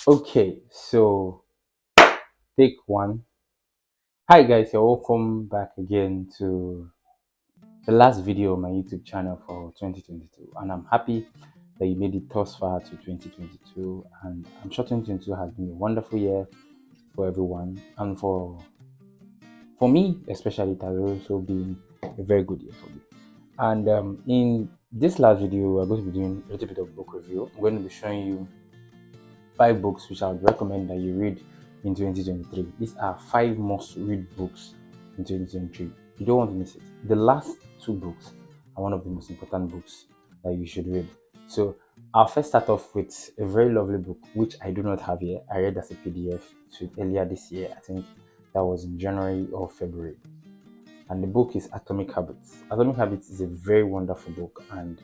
Okay, so take one. Hi guys, you're welcome back again to the last video on my YouTube channel for 2022, and I'm happy that you made it thus far to 2022. And I'm sure 2022 has been a wonderful year for everyone, and for me especially, it has also been a very good year for me. And in this last video, we're going to be doing a little bit of book review. I'm going to be showing you 5 books which I would recommend that you read in 2023. These are 5 must-read books in 2023. You don't want to miss it. The last 2 books are one of the most important books that you should read. So I'll first start off with a very lovely book which I do not have here. I read as a PDF earlier this year. I think that was in January or February. And the book is Atomic Habits. Atomic Habits is a very wonderful book and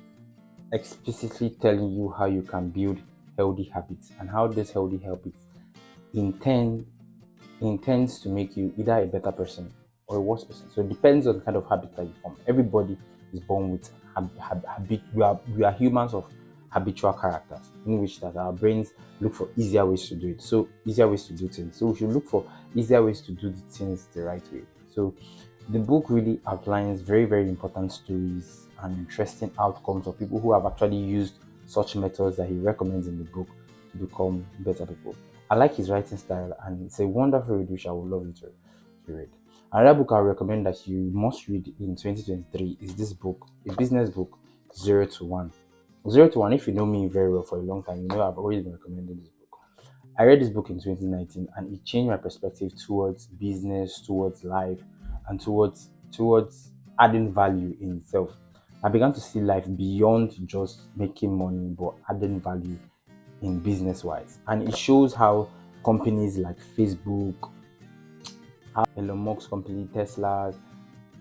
explicitly telling you how you can build healthy habits and how these healthy habits intends to make you either a better person or a worse person. So it depends on the kind of habit that you form. Everybody is born with habit. We are humans of habitual characters, in which that our brains look for easier ways to do it. So easier ways to do things. So we should look for easier ways to do the things the right way. So the book really outlines very, very important stories and interesting outcomes of people who have actually used such methods that he recommends in the book to become better people. I like his writing style and it's a wonderful read which I would love you to read. Another book I recommend that you must read in 2023 is this book, a business book, 0 to 1. 0 to 1, if you know me very well for a long time, you know I've always been recommending this book. I read this book in 2019 and it changed my perspective towards business, towards life, and towards adding value in itself. I began to see life beyond just making money, but adding value in business wise. And it shows how companies like Facebook, how Elon Musk's company, Tesla,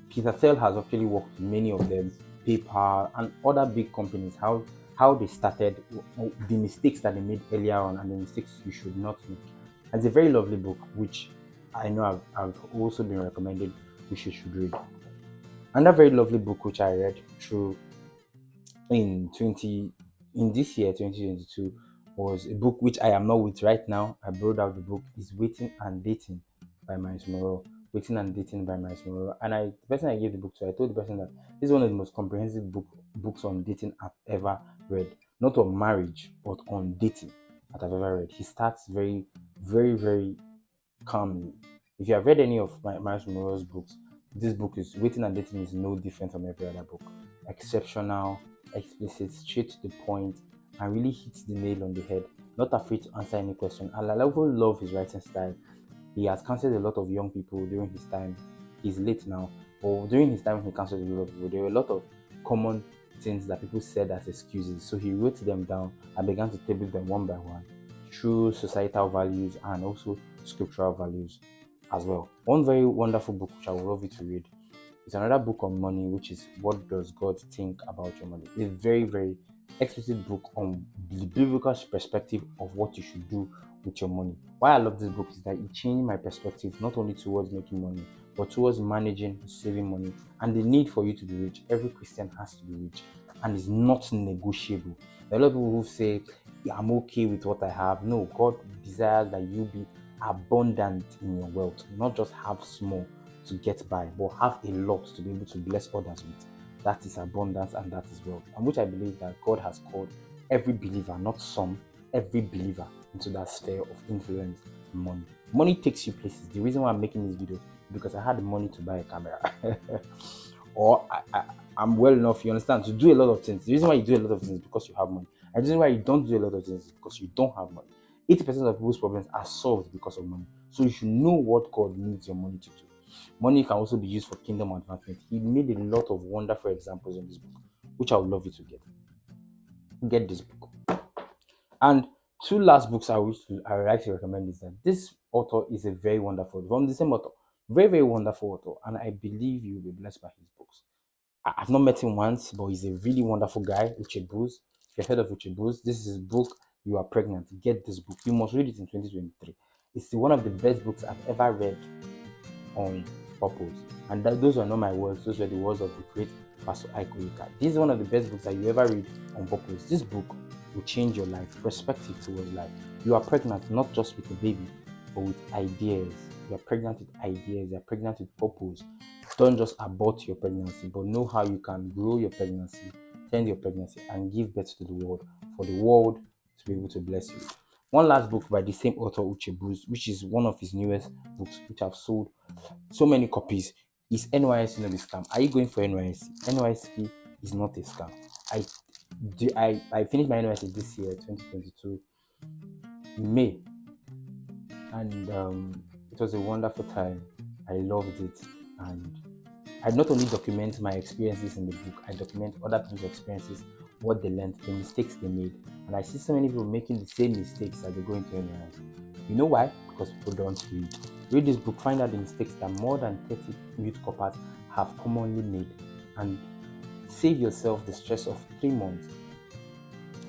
Peter Thiel has actually worked with many of them, PayPal, and other big companies, how they started, the mistakes that they made earlier on, and the mistakes you should not make. It's a very lovely book, which I know I've also been recommended, which you should read. Another very lovely book which I read through in this year 2022 was a book which I am not with right now. I borrowed out the book is Waiting and Dating by Myles Munroe. Waiting and Dating by Myles Munroe. And the person I gave the book to, I told the person that this is one of the most comprehensive books on dating I've ever read. Not on marriage, but on dating that I've ever read. He starts very, very, very calmly. If you have read any of Myles Munroe's books, this book is Waiting and Dating is no different from every other book. Exceptional, explicit, straight to the point, and really hits the nail on the head. Not afraid to answer any question. And I also love his writing style. He has counseled a lot of young people during his time. He's late now, but during his time he counseled a lot of people. There were a lot of common things that people said as excuses. So he wrote them down and began to table them one by one through societal values and also scriptural values as well. One very wonderful book which I would love you to read is another book on money, which is What Does God Think About Your Money? It's a very, very explicit book on the biblical perspective of what you should do with your money. Why I love this book is that it changed my perspective not only towards making money, but towards managing, saving money, and the need for you to be rich. Every Christian has to be rich, and it's not negotiable. There are a lot of people who say, yeah, I'm okay with what I have. No, God desires that you be abundant in your wealth, not just have small to get by, but have a lot to be able to bless others with. That is abundance and that is wealth, and which I believe that God has called every believer, not some, every believer into that sphere of influence and money. Money takes you places. The reason why I'm making this video is because I had the money to buy a camera. Or I'm well enough, you understand, to do a lot of things. The reason why you do a lot of things is because you have money. And the reason why you don't do a lot of things is because you don't have money. 80% of people's problems are solved because of money. So you should know what God needs your money to do. Money can also be used for kingdom advancement. He made a lot of wonderful examples in this book, which I would love you to get. Get this book. And 2 last books I would like to recommend is that this author is a very wonderful, from the same author, very, very wonderful author, and I believe you will be blessed by his books. I've not met him once, but he's a really wonderful guy, Uche. If you've heard of Uche, this is his book, You Are Pregnant. Get this book. You must read it in 2023. It's one of the best books I've ever read on purpose. And those are not my words, those were the words of the great Pastor Ike Oyeka. This is one of the best books that you ever read on purpose. This book will change your life, perspective towards life. You are pregnant not just with a baby, but with ideas. You are pregnant with ideas, you are pregnant with purpose. Don't just abort your pregnancy, but know how you can grow your pregnancy, tend your pregnancy, and give birth to the world for the world to be able to bless you. One last book by the same author, Uche, which is one of his newest books, which have sold so many copies, is NYSC not a scam? Are you going for NYSC? NYSC is not a scam. I finished my NYSC this year, 2022, in May, and it was a wonderful time. I loved it, and I not only document my experiences in the book, I document other people's experiences, what they learned, the mistakes they made, and I see so many people making the same mistakes as they go into NYSC. You know why? Because people don't read. Read this book, find out the mistakes that more than 30 youth corpers have commonly made, and save yourself the stress of 3 months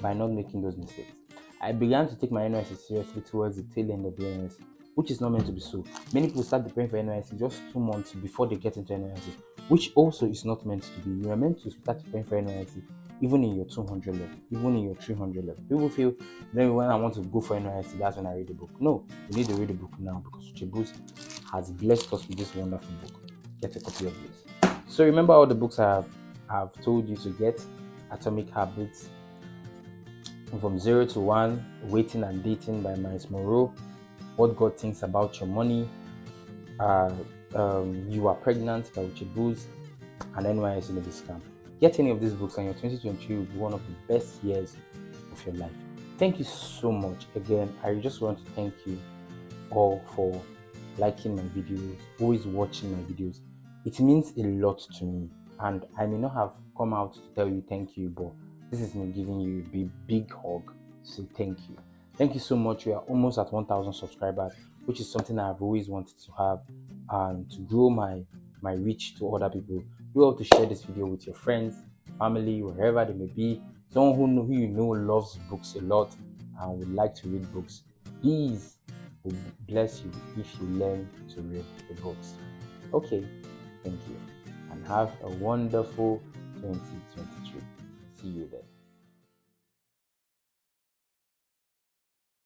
by not making those mistakes. I began to take my NYSC seriously towards the tail end of the NYSC, which is not meant to be so. Many people start preparing for NYSC just 2 months before they get into NYSC, which also is not meant to be. You are meant to start preparing for NYSC even in your 200 level, even in your 300 level. People feel, then when I want to go for NYSC, that's when I read the book. No, you need to read the book now, because Uche has blessed us with this wonderful book. Get a copy of this. So remember all the books I have told you to get: Atomic Habits, From 0 to 1, Waiting and Dating by Myles Munroe, What God Thinks About Your Money, You Are Pregnant by Uche, and NYSC No Be Scam. Get any of these books, and your 2023 will be one of the best years of your life. Thank you so much. Again, I just want to thank you all for liking my videos, always watching my videos. It means a lot to me, and I may not have come out to tell you thank you, but this is me giving you a big hug to say thank you. Thank you so much. We are almost at 1,000 subscribers, which is something I've always wanted to have, and to grow my reach to other people. Do help to share this video with your friends, family, wherever they may be. Someone who you know loves books a lot and would like to read books. These will bless you if you learn to read the books. Okay, thank you, and have a wonderful 2023. See you then.